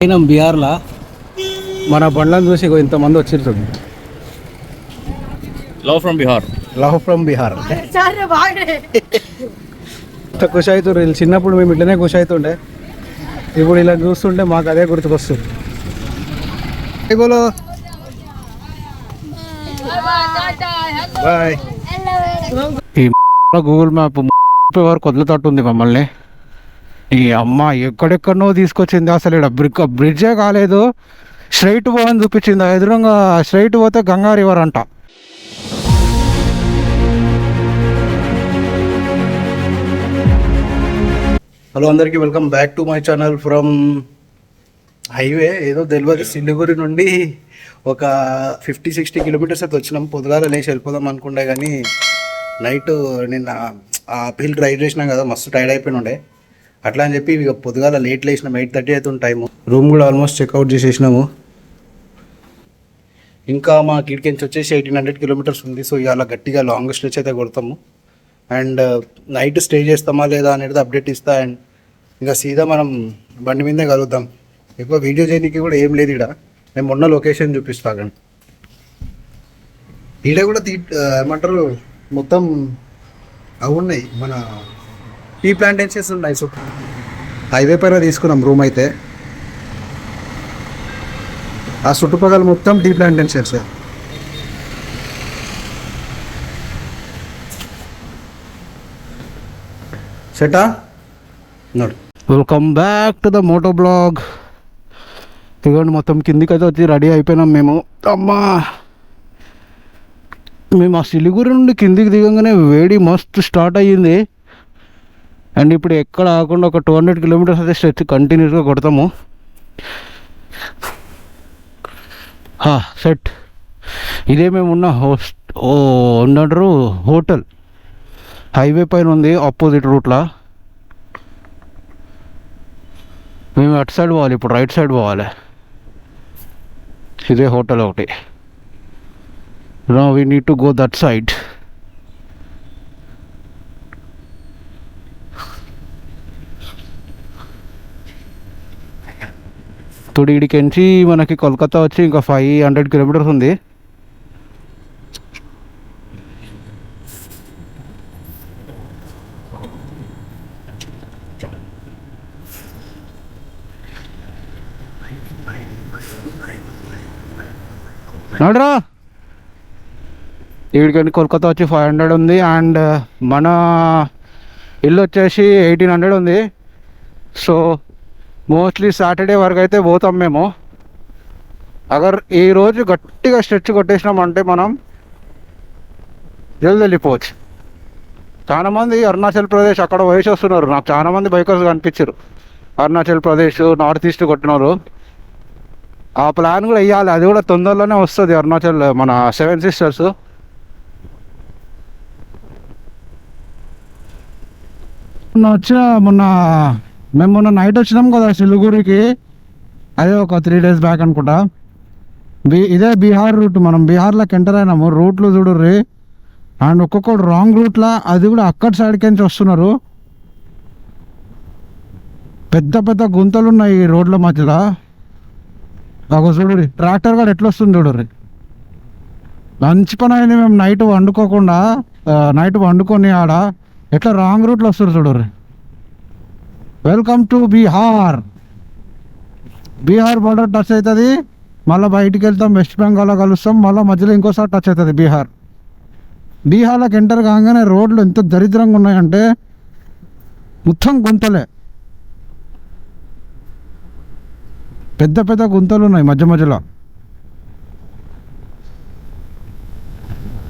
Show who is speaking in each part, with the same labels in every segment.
Speaker 1: అయినా బీహార్లో మన బండ్లను చూసి ఇంతమంది వచ్చిర్రు.
Speaker 2: Love from Bihar.
Speaker 1: ఖుషి అవుతారు వీళ్ళు. చిన్నప్పుడు మేము ఇట్లనే ఖుషి అవుతుండే, ఇప్పుడు ఇలా చూస్తుంటే మాకు అదే గుర్తుకొస్తుంది. బాయ్. ఈ గూగుల్ మ్యాప్ వరకు వదిలితట్టుంది మమ్మల్ని. ఈ అమ్మ ఎక్కడెక్కడనో తీసుకొచ్చింది. అసలు ఇక్కడ బ్రిడ్జే కాలేదు, స్ట్రైట్ పోవని చూపించింది. ఎదురుగా స్ట్రైట్ పోతే గంగా రివర్ అంట. హలో అందరికీ, welcome back to my channel from highway. ఏదో తెలియదు, సిలిగురి నుండి ఒక 50-60 కిలోమీటర్స్ అయితే వచ్చినాం. పొద్దుగాల లేచి వెళ్ళిపోదాం అనుకుంటే కానీ నైట్ నిన్న అప్పీల్ డ్రైవ్ చేసినాం కదా, మస్తు టైర్డ్ అయిపోయినుండే. అట్లా అని చెప్పి ఇక పొద్దుగాల లేట్ లేచినాం. 8:30 అవుతుంది టైము. రూమ్ కూడా ఆల్మోస్ట్ చెక్అవుట్ చేసేసినాము. ఇంకా మా కిటికెన్స్ వచ్చేసి 1800 కిలోమీటర్స్ ఉంది. సో ఇవాళ గట్టిగా లాంగ్ స్ట్రెచ్ అయితే కొడతాము. అండ్ నైట్ స్టే చేస్తామా లేదా అనేది అప్డేట్ ఇస్తా. అండ్ ఇంకా సీదా మనం బండి మీదే కలుద్దాం. ఎక్కువ వీడియో చేయడానికి కూడా ఏం లేదు. ఇక్కడ నేను మొన్న లొకేషన్ చూపిస్తాను. ఈడ కూడా ఏమంటారు, మొత్తం అవి ఉన్నాయి, మన టీ ప్లాంటేషన్స్ ఉన్నాయి. సో హైవే పైన తీసుకున్నాం రూమ్ అయితే. ఆ చుట్టుపక్కల మొత్తం టీ ప్లాంటేషన్స్. సెటా నోడు. Welcome back to the moto blog. ఇదిగోండి, మొత్తం కిందికి అయితే వచ్చి రెడీ అయిపోయినాం మేము. అమ్మా, మేము ఆ సిలిగురి నుండి కిందికి దిగంగానే వేడి మస్తు స్టార్ట్ అయ్యింది. అండ్ ఇప్పుడు ఎక్కడ ఆకుండా ఒక 200 కిలోమీటర్స్ అయితే స్ట్రెచ్ కంటిన్యూస్గా కొడతాము. సెట్. ఇదే మేము ఉన్న ఉన్నట్టు హోటల్ హైవే పైన ఉంది, ఆపోజిట్ రూట్లో. మేము అటు సైడ్ పోవాలి, ఇప్పుడు రైట్ సైడ్ పోవాలి. ఇదే హోటల్ ఒకటి. Now we need to go that side. తొడిగిడికెంచి మనకి కోల్కతా వచ్చి ఇంకా 500 కిలోమీటర్స్ ఉంది. నడరా, ఇక్కడికి కోల్కతా వచ్చి 500 ఉంది. అండ్ మన ఇల్లు వచ్చేసి 1800 ఉంది. సో మోస్ట్లీ సాటర్డే వరకు అయితే పోతాం మేము. అగర్ ఈరోజు గట్టిగా స్ట్రెచ్ కొట్టేసినామంటే మనం జల్ది వెళ్ళిపోవచ్చు. చాలామంది అరుణాచల్ ప్రదేశ్ అక్కడ వయసు వస్తున్నారు. నాకు చాలామంది బైకర్స్ కనిపించారు అరుణాచల్ ప్రదేశ్ నార్త్ ఈస్ట్ కొట్టినారు. ఆ ప్లాన్ కూడా వేయాలి, అది కూడా తొందరలోనే వస్తుంది. అరుణాచల్ మన 7 సిస్టర్స్. మేము మొన్న నైట్ వచ్చినాం కదా సిలిగురికి, అదే ఒక 3 days బ్యాక్ అనుకుంటా. ఇదే బీహార్ రూట్. మనం బీహార్లోకి ఎంటర్ అయినాము. రూట్లు చూడుర్రి. అండ్ ఒక్కొక్కటి రాంగ్ రూట్లో, అది కూడా అక్కడి సైడ్కి నుంచి వస్తున్నారు. పెద్ద పెద్ద గుంతలు ఉన్నాయి ఈ రోడ్ల మధ్యలో. ఒక చూడుర్రి, ట్రాక్టర్ కూడా ఎట్లా వస్తుంది చూడుర్రి. మంచి పని అయింది మేము నైట్ వండుకొని ఆడ ఎట్లా రాంగ్ రూట్లో వస్తారు చూడుర్రి. Welcome to Bihar. Bihar border touch అవుతుంది, మళ్ళీ బయటికి వెళ్తాం, వెస్ట్ బెంగాల్లో కలుస్తాం, మళ్ళీ మధ్యలో ఇంకోసారి టచ్ అవుతుంది బీహార్. బీహార్లోకి ఎంటర్ కాగానే రోడ్లు ఎంత దరిద్రంగా ఉన్నాయంటే మొత్తం గుంతలే, పెద్ద పెద్ద గుంతలు ఉన్నాయి మధ్య మధ్యలో.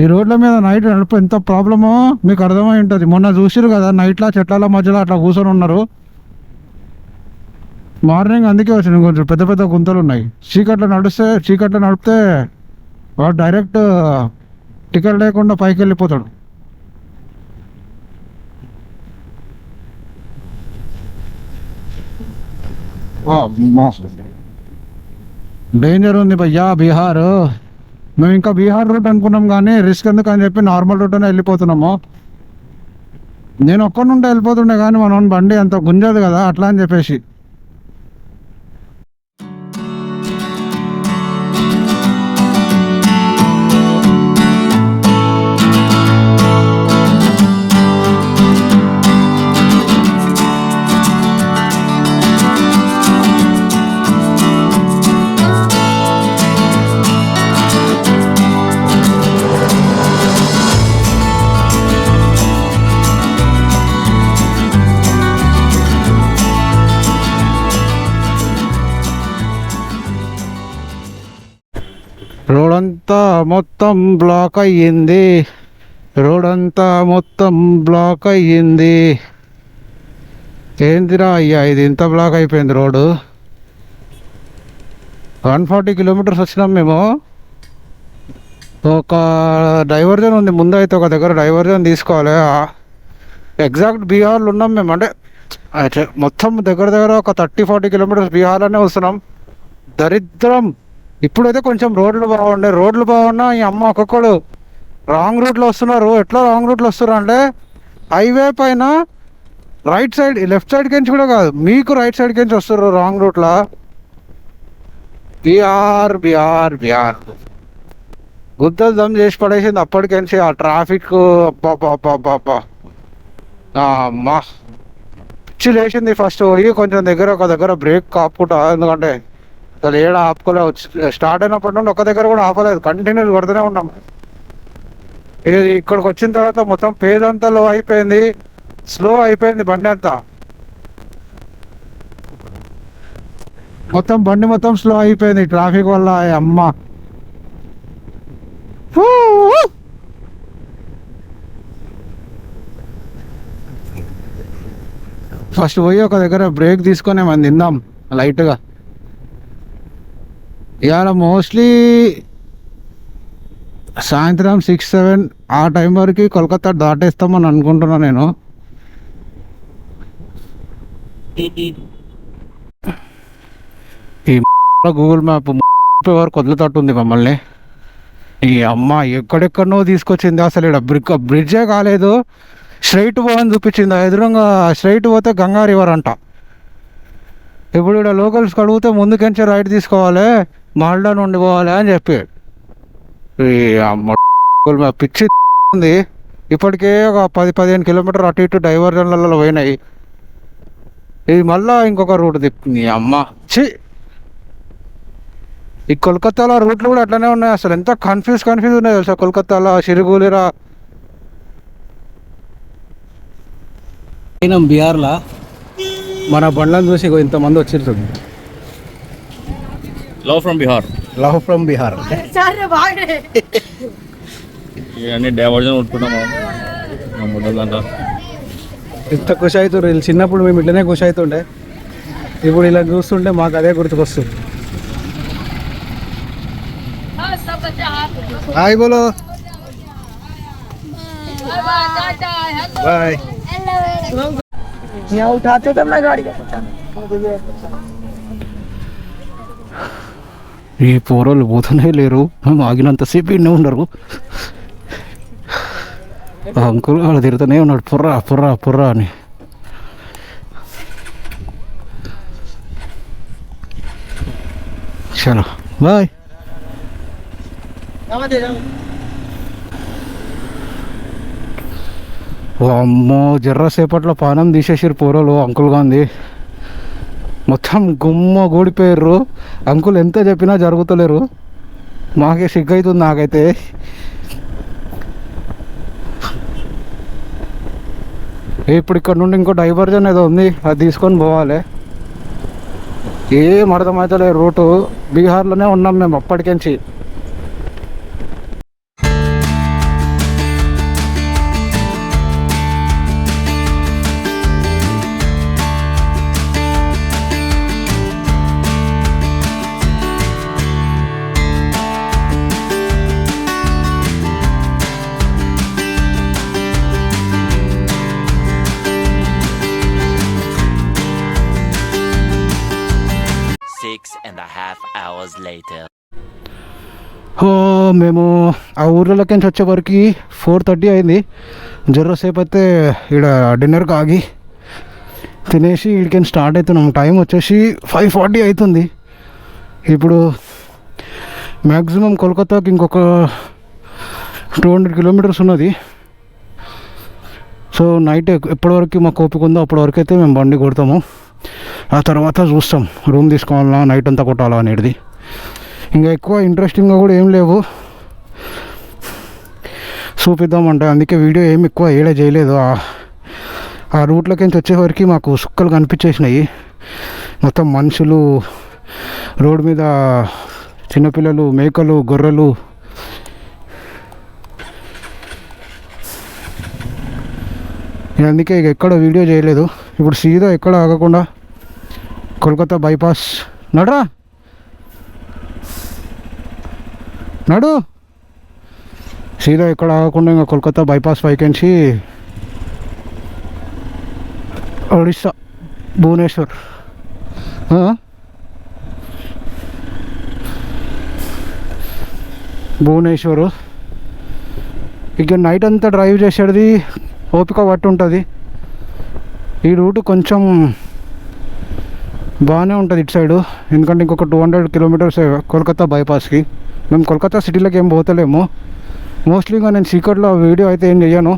Speaker 1: ఈ రోడ్ల మీద నైట్ నడుపు ఎంత ప్రాబ్లమో మీకు అర్థమై ఉంటుంది. మొన్న చూసిరు కదా, నైట్లో చెట్ల మధ్యలో అట్లా కూర్చొని ఉన్నారు. మార్నింగ్ అందుకే వచ్చినాయి, కొంచెం పెద్ద పెద్ద గుంతలు ఉన్నాయి. చీకట్లో నడిపితే వాడు డైరెక్ట్ టికెట్ లేకుండా పైకి వెళ్ళిపోతాడు. డేంజర్ ఉంది భయ్యా బీహార్. మేము ఇంకా బీహార్ రూట్ అనుకున్నాం కానీ రిస్క్ ఎందుకు అని చెప్పి నార్మల్ రూట్లోనే వెళ్ళిపోతున్నాము. నేను ఒక్కడి నుండి వెళ్ళిపోతుండే కానీ మనం బండి అంత గుంజదు కదా, అట్లా అని చెప్పేసి.
Speaker 2: రోడ్ అంతా మొత్తం బ్లాక్ అయ్యింది, రోడ్ అంతా మొత్తం బ్లాక్ అయ్యింది. ఏందిరా అయ్యా ఇది ఇంత బ్లాక్ అయిపోయింది రోడ్డు. 140 కిలోమీటర్స్ వచ్చినాం మేము. ఒక డైవర్జన్ ఉంది ముందు, అయితే ఒక దగ్గర డైవర్జన్ తీసుకోవాలి. ఎగ్జాక్ట్ బీహార్లో ఉన్నాం మేము. అంటే మొత్తం దగ్గర దగ్గర ఒక 30-40 కిలోమీటర్స్ బీహార్లోనే వస్తున్నాం. దరిద్రం. ఇప్పుడైతే కొంచెం రోడ్లు బాగుండే, రోడ్లు బాగున్నా ఈ అమ్మ ఒక్కొక్కడు రాంగ్ రూట్లో వస్తున్నారు. ఎట్లా రాంగ్ రూట్లో వస్తున్నారు అంటే హైవే పైన రైట్ సైడ్, లెఫ్ట్ సైడ్ కించి కూడా కాదు, మీకు రైట్ సైడ్ కించి వస్తారు రాంగ్ రూట్లో. బీహార్ బీహార్ బీహార్ గుద్దలు దమ్ చేసి పడేసింది అప్పటికించి ఆ ట్రాఫిక్. అబ్బా అమ్మా పిచ్చి లేచింది. ఫస్ట్ పోయి కొంచెం ఒక దగ్గర బ్రేక్ ఆపుకుంటా, ఎందుకంటే అసలు ఏడ ఆపుకోలే. స్టార్ట్ అయినప్పటి నుండి ఒక దగ్గర కూడా ఆపలేదు, కంటిన్యూస్ కొడుతూనే ఉన్నాం. ఇది ఇక్కడికి వచ్చిన తర్వాత మొత్తం పేజ్ అంతా లో అయిపోయింది, స్లో అయిపోయింది బండి అంతా. బండి మొత్తం స్లో అయిపోయింది ట్రాఫిక్ వల్ల. అమ్మ ఫస్ట్ పోయి ఒక దగ్గర బ్రేక్ తీసుకొని మనం తిందాం లైట్గా. ఇవాళ మోస్ట్లీ సాయంత్రం 6-7 ఆ టైం వరకు కోల్కతా దాటేస్తామని అనుకుంటున్నా నేను. ఈ గూగుల్ మ్యాప్ వరకు వదిలితట్టుంది మమ్మల్ని. ఈ అమ్మ ఎక్కడెక్కడనో తీసుకొచ్చింది. అసలు ఇక్కడ బ్రిడ్జే కాలేదు, స్ట్రైట్ పోవని చూపించింది. ఎదురుగా స్ట్రైట్ పోతే గంగా రివర్ అంట. ఇప్పుడు ఇక్కడ లోకల్స్కి అడిగితే ముందుకెంచి రైట్ తీసుకోవాలి, మాల్డా నుండి పోవాలి అని చెప్పి. ఈ అమ్మ గూగుల్ మ్యాప్ పిచ్చి ఉంది. ఇప్పటికే ఒక 10-15 కిలోమీటర్ అటు ఇటు డైవర్జన్లలో పోయినాయి. ఇది మళ్ళా ఇంకొక రూట్ తిప్పింది. అమ్మ చి ఈ కోల్కతాలో రూట్లు కూడా అట్లనే ఉన్నాయి. అసలు ఎంత కన్ఫ్యూజ్ ఉన్నాయి తెలుసా కోల్కతాలో. సిరుగులిరా అయినా బీహార్లో మన బండ్లను చూసి ఇంతమంది వచ్చిర్రు.
Speaker 3: Love from Bihar. ఇవన్నీ డైవర్జన్ కొట్టుకుంటాము
Speaker 2: ఇంత ఖుషి అవుతారు వీళ్ళు. చిన్నప్పుడు మేము ఇట్లనే ఖుషి అవుతుండే, ఇప్పుడు ఇలా చూస్తుంటే మాకు అదే గుర్తుకొస్తుంది. హాయ్ బోలో, బాయ్. ఈ పోరోళ్ళు పోతూనే లేరు, మేము ఆగినంతసేపు ఇన్నే ఉన్నారు. అంకుల్ వాళ్ళు తిరుగుతూనే ఉన్నాడు పుర్రా పుర్రా పుర్రా అని. చలో బాయ్. అమ్మో జర్రసేపట్లో పానం తీసేసారు పోరోలు. అంకుల్ గాంధీ మొత్తం గుమ్మ గూడిపోయారు. అంకుల్ ఎంత చెప్పినా జరుగుతలేరు. మాకే సిగ్గవుతుంది నాకైతే. ఇప్పుడు ఇక్కడ నుండి ఇంకో డైవర్జన్ ఏదో ఉంది, అది తీసుకొని పోవాలి. ఏం అర్థమవుతలే రూటు. బీహార్లోనే ఉన్నాం మేము అప్పటికించి. మేము ఆ ఊర్లలోకి నుంచి వచ్చేవరకు 4:30 అయింది. జర్రసేపు అయితే ఇక్కడ డిన్నర్కి ఆగి తినేసి ఇక్కడికి స్టార్ట్ అవుతున్నాం. టైం వచ్చేసి 5:40 అవుతుంది. ఇప్పుడు మ్యాక్సిమం కోల్కతాకి ఇంకొక 200 కిలోమీటర్స్ ఉన్నది. సో నైట్ ఎప్పటివరకు మాకు ఓపిక ఉందో అప్పటివరకు అయితే మేము బండి కొడతాము. ఆ తర్వాత చూస్తాం రూమ్ తీసుకోవాలా, నైట్ అంతా కొట్టాలా అనేది. ఇంకా ఎక్కువ ఇంట్రెస్టింగ్గా కూడా ఏం లేవు చూపిద్దామంటే, అందుకే వీడియో ఏం ఎక్కువ ఏడే చేయలేదు. ఆ రూట్లోకి నుంచి వచ్చేవరకు మాకు సుక్కలు కనిపించేసినాయి. మొత్తం మనుషులు రోడ్డు మీద చిన్నపిల్లలు, మేకలు, గొర్రెలు. నేను అందుకే ఇక ఎక్కడ వీడియో చేయలేదు. ఇప్పుడు సీదా ఎక్కడ ఆగకుండా కోల్కతా బైపాస్ నడరా నడు సీదా ఎక్కడ ఆగకుండా ఇంకా కోల్కతా బైపాస్ పైకించి ఒడిస్సా భువనేశ్వర్. భువనేశ్వర్ ఇక నైట్ అంతా డ్రైవ్ చేసేది ఓపిక పట్టు ఉంటుంది. ఈ రూటు కొంచెం బాగానే ఉంటుంది ఇటు సైడు, ఎందుకంటే ఇంకొక 200 కిలోమీటర్స్ కోల్కతా బైపాస్కి. మేము కోల్కతా సిటీలోకి ఏం పోతలేము. మోస్ట్లీగా నేను సీక్రెట్లో వీడియో అయితే ఏం చెయ్యను.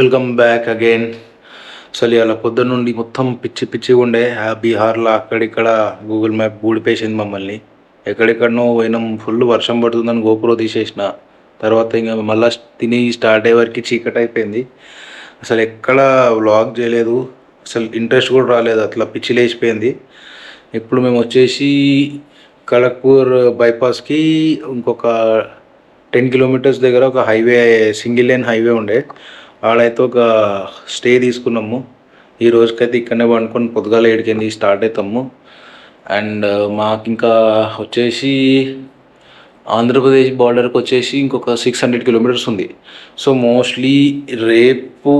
Speaker 1: Welcome back again. అసలు ఇలా పొద్దున్న నుండి మొత్తం పిచ్చిగా ఉండే. ఆ బీహార్లో అక్కడిక్కడ గూగుల్ మ్యాప్ ఊడిపేసింది మమ్మల్ని. ఎక్కడెక్కడనో పోయినాం. ఫుల్ వర్షం పడుతుందని గోపురో తీసేసిన. తర్వాత ఇంకా మళ్ళీ తిని స్టార్ట్ అయ్యే వరకు చీకటి అయిపోయింది. అసలు ఎక్కడ వ్లాగ్ చేయలేదు, అసలు ఇంట్రెస్ట్ కూడా రాలేదు, అట్లా పిచ్చి లేచిపోయింది. ఇప్పుడు మేము వచ్చేసి ఖడగ్పూర్ బైపాస్కి ఇంకొక 10 కిలోమీటర్స్ దగ్గర ఒక హైవే, సింగిల్ లేన్ హైవే ఉండే, ఆడైతే ఒక స్టే తీసుకున్నాము. ఈ రోజుకైతే ఇక్కడనే పండుకొని పొద్దుగాల 7 స్టార్ట్ అవుతాము. అండ్ మాకు ఇంకా వచ్చేసి ఆంధ్రప్రదేశ్ బార్డర్కి వచ్చేసి ఇంకొక 600 కిలోమీటర్స్ ఉంది. సో మోస్ట్లీ రేపు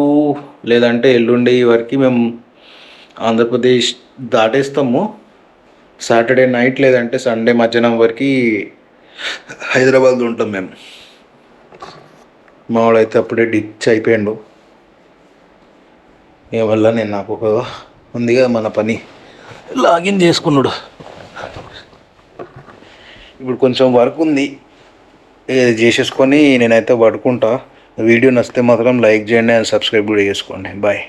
Speaker 1: లేదంటే ఎల్లుండి వరకు మేము ఆంధ్రప్రదేశ్ దాటేస్తాము. సాటర్డే నైట్ లేదంటే సండే మధ్యాహ్నం వరకు హైదరాబాద్లో ఉంటాం మేము. మావాడైతే అప్పుడే డిచ్ అయిపోయాడు. ఏవల్ల నేను నాకు ఒక ఉందిగా మన పని లాగిన్ చేసుకున్నాడు. ఇప్పుడు కొంచెం వర్క్ ఉంది, చేసేసుకొని నేనైతే పడుకుంటా. వీడియో నచ్చితే మాత్రం లైక్ చేయండి అండ్ సబ్స్క్రైబ్ కూడా చేసుకోండి. బాయ్.